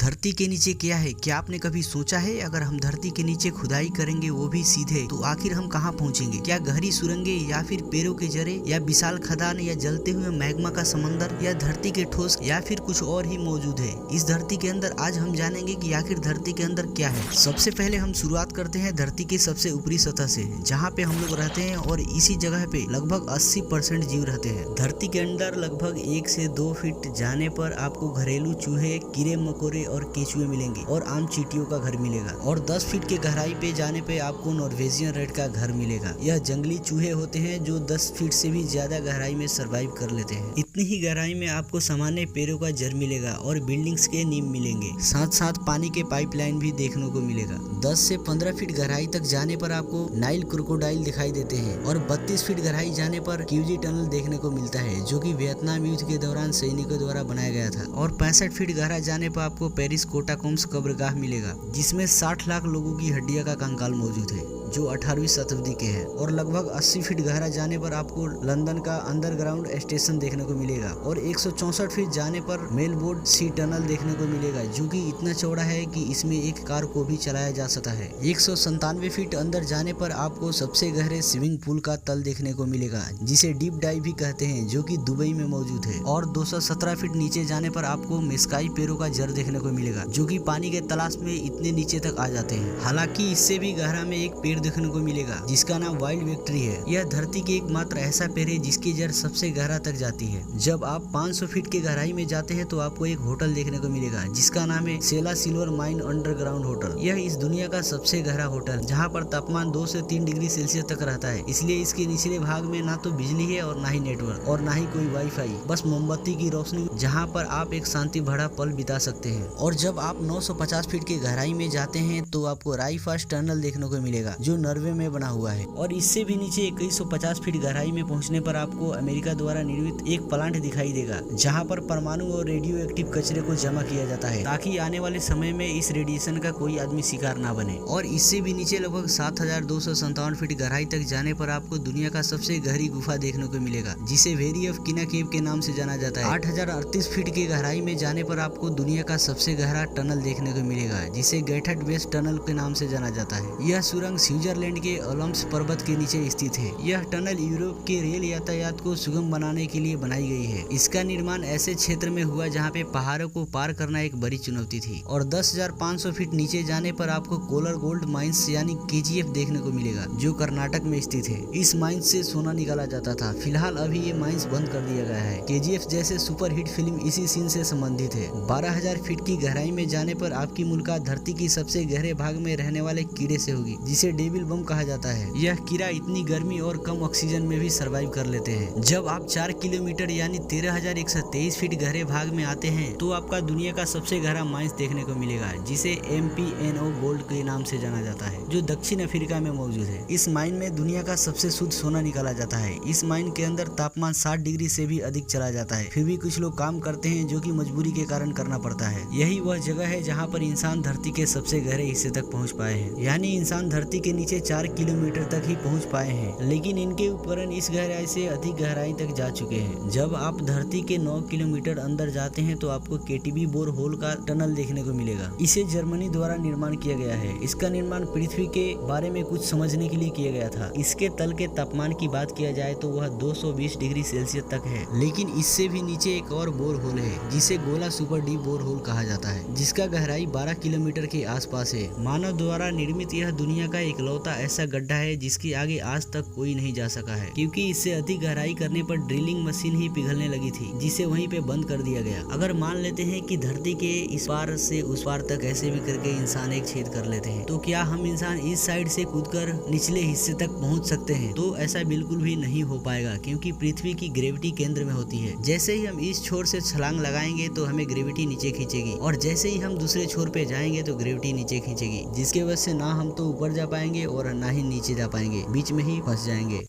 धरती के नीचे क्या है? क्या आपने कभी सोचा है अगर हम धरती के नीचे खुदाई करेंगे वो भी सीधे, तो आखिर हम कहाँ पहुँचेंगे? क्या गहरी सुरंगे या फिर पेड़ों के जरे या विशाल खदान या जलते हुए मैग्मा का समंदर या धरती के ठोस या फिर कुछ और ही मौजूद है? इस धरती के अंदर आज हम जानेंगे कि आखिर धरती के अंदर क्या है। सबसे पहले हम शुरुआत करते हैं धरती के सबसे ऊपरी सतह से, जहाँ पे हम लोग रहते हैं और इसी जगह पे लगभग 80% जीव रहते हैं। धरती के अंदर लगभग 1 से 2 फीट जाने पर आपको घरेलू चूहे, कीड़े मकोड़े और केचुए मिलेंगे और आम चींटियों का घर मिलेगा। और 10 फीट के गहराई पे जाने पे आपको नॉर्वेजियन रेड का घर मिलेगा। यह जंगली चूहे होते हैं जो 10 फीट से भी ज्यादा गहराई में सरवाइव कर लेते हैं। इतनी ही गहराई में आपको सामान्य पेड़ों का जड़ मिलेगा और बिल्डिंग्स के नींव मिलेंगे। साथ साथ पानी के पाइपलाइन भी देखने को मिलेगा। 10 से 15 फीट गहराई तक जाने पर आपको नाइल क्रोकोडाइल दिखाई देते हैं और 32 फीट गहराई जाने पर क्यूजी टनल देखने को मिलता है, जो कि वियतनाम युद्ध के दौरान सैनिकों द्वारा बनाया गया था। और 65 फीट गहरा जाने पर आपको पेरिस कोटाकोम्स कब्रगाह मिलेगा, जिसमें 60 लाख लोगों की हड्डियां का कंकाल मौजूद है, जो 18वीं शताब्दी के हैं। और लगभग 80 फीट गहरा जाने पर आपको लंदन का अंडरग्राउंड स्टेशन देखने को मिलेगा और 164 फीट जाने पर मेलबोर्न सी टनल देखने को मिलेगा, जो कि इतना चौड़ा है कि इसमें एक कार को भी चलाया जा सकता है। 197 फीट अंदर जाने पर आपको सबसे गहरे स्विमिंग पूल का तल देखने को मिलेगा, जिसे डीप डाइव भी कहते हैं, जो कि दुबई में मौजूद है। और 217 फीट नीचे जाने पर आपको मेस्काई पेड़ों का जड़ देखने को मिलेगा, जो कि पानी के तलाश में इतने नीचे तक आ जाते हैं। हालांकि इससे भी गहरा में एक पेड़ देखने को मिलेगा, जिसका नाम वाइल्ड विक्ट्री है। यह धरती के एकमात्र ऐसा पेड़ है जिसकी जड़ सबसे गहरा तक जाती है। जब आप 500 फीट के गहराई में जाते हैं तो आपको एक होटल देखने को मिलेगा, जिसका नाम है सेला सिल्वर माइन अंडरग्राउंड होटल। यह इस दुनिया का सबसे गहरा होटल, जहाँ पर तापमान 2 से 3 डिग्री सेल्सियस तक रहता है। इसलिए इसके निचले भाग में ना तो बिजली है और ना ही नेटवर्क और ना ही कोई वाईफाई, बस मोमबत्ती की रोशनी, जहाँ पर आप एक शांति भरा पल बिता सकते हैं। और जब आप 950 फीट की गहराई में जाते हैं तो आपको राइफास्ट टनल देखने को मिलेगा, जो नॉर्वे में बना हुआ है। और इससे भी नीचे 2150 फीट गहराई में पहुंचने पर आपको अमेरिका द्वारा निर्मित एक प्लांट दिखाई देगा, जहां पर परमाणु और रेडियो एक्टिव कचरे को जमा किया जाता है, ताकि आने वाले समय में इस रेडिएशन का कोई आदमी शिकार ना बने। और इससे भी नीचे लगभग 7257 फीट गहराई तक जाने पर आपको दुनिया का सबसे गहरी गुफा देखने को मिलेगा, जिसे वेरी ऑफ किना केव के नाम से जाना जाता है। 8038 फीट की गहराई में जाने पर आपको दुनिया का सबसे गहरा टनल देखने को मिलेगा, जिसे गेटहेड वेस्ट टनल के नाम से जाना जाता है। यह सुरंग स्विट्जरलैंड के ओलम्स पर्वत के नीचे स्थित है। यह टनल यूरोप के रेल यातायात को सुगम बनाने के लिए बनाई गई है। इसका निर्माण ऐसे क्षेत्र में हुआ जहाँ पे पहाड़ों को पार करना एक बड़ी चुनौती थी। और 10,500 फीट नीचे जाने पर आपको कोलर गोल्ड माइंस यानी KGF देखने को मिलेगा, जो कर्नाटक में स्थित है। इस माइंस से सोना निकाला जाता था। फिलहाल अभी ये माइंस बंद कर दिया गया है। KGF जैसे सुपरहिट फिल्म इसी सीन से संबंधित है। 12,000 फीट की गहराई में जाने पर आपकी मुलाकात धरती की सबसे गहरे भाग में रहने वाले कीड़े से होगी, जिसे डेविल बम कहा जाता है। यह कीड़ा इतनी गर्मी और कम ऑक्सीजन में भी सर्वाइव कर लेते हैं। जब आप 4 किलोमीटर यानी 13,123 फीट गहरे भाग में आते हैं तो आपका दुनिया का सबसे गहरा माइंस देखने को मिलेगा, जिसे MPNO गोल्ड के नाम से जाना जाता है, जो दक्षिण अफ्रीका में मौजूद है। इस माइन में दुनिया का सबसे शुद्ध सोना निकाला जाता है। इस माइन के अंदर तापमान 60 डिग्री से भी अधिक चला जाता है, फिर भी कुछ लोग काम करते हैं, जो कि मजबूरी के कारण करना पड़ता है। यही वह जगह है जहाँ पर इंसान धरती के सबसे गहरे हिस्से तक पहुँच पाए हैं, यानी इंसान धरती के नीचे 4 किलोमीटर तक ही पहुँच पाए हैं, लेकिन इनके उपकरण इस गहराई से अधिक गहराई तक जा चुके हैं। जब आप धरती के 9 किलोमीटर अंदर जाते हैं तो आपको KTB बोर होल का टनल देखने को मिलेगा। इसे जर्मनी द्वारा निर्माण किया गया है। इसका निर्माण पृथ्वी के बारे में कुछ समझने के लिए किया गया था। इसके तल के तापमान की बात किया जाए तो वह 220 डिग्री सेल्सियस तक है, लेकिन इससे भी नीचे एक और बोर होल है, जिसे गोला सुपर डीप बोर होल कहा जाता है, जिसका गहराई 12 किलोमीटर के आसपास है। मानव द्वारा निर्मित यह दुनिया का इकलौता ऐसा गड्ढा है जिसके आगे आज तक कोई नहीं जा सका है, क्योंकि इससे अधिक गहराई करने पर ड्रिलिंग मशीन ही पिघलने लगी थी, जिसे वहीं पे बंद कर दिया गया। अगर मान लेते हैं कि धरती के इस पार से उस पार तक ऐसे भी करके इंसान एक छेद कर लेते हैं, तो क्या हम इंसान इस साइड से कूदकर निचले हिस्से तक पहुंच सकते हैं? तो ऐसा बिल्कुल भी नहीं हो पाएगा, क्योंकि पृथ्वी की ग्रेविटी केंद्र में होती है। जैसे ही हम इस छोर से छलांग लगाएंगे तो हमें ग्रेविटी नीचे खींचेगी, और जैसे ही हम दूसरे छोर पे जाएंगे तो ग्रेविटी नीचे खींचेगी, जिसके वजह से ना हम तो ऊपर जा पाएंगे और ना ही नीचे जा पाएंगे, बीच में ही फंस जाएंगे।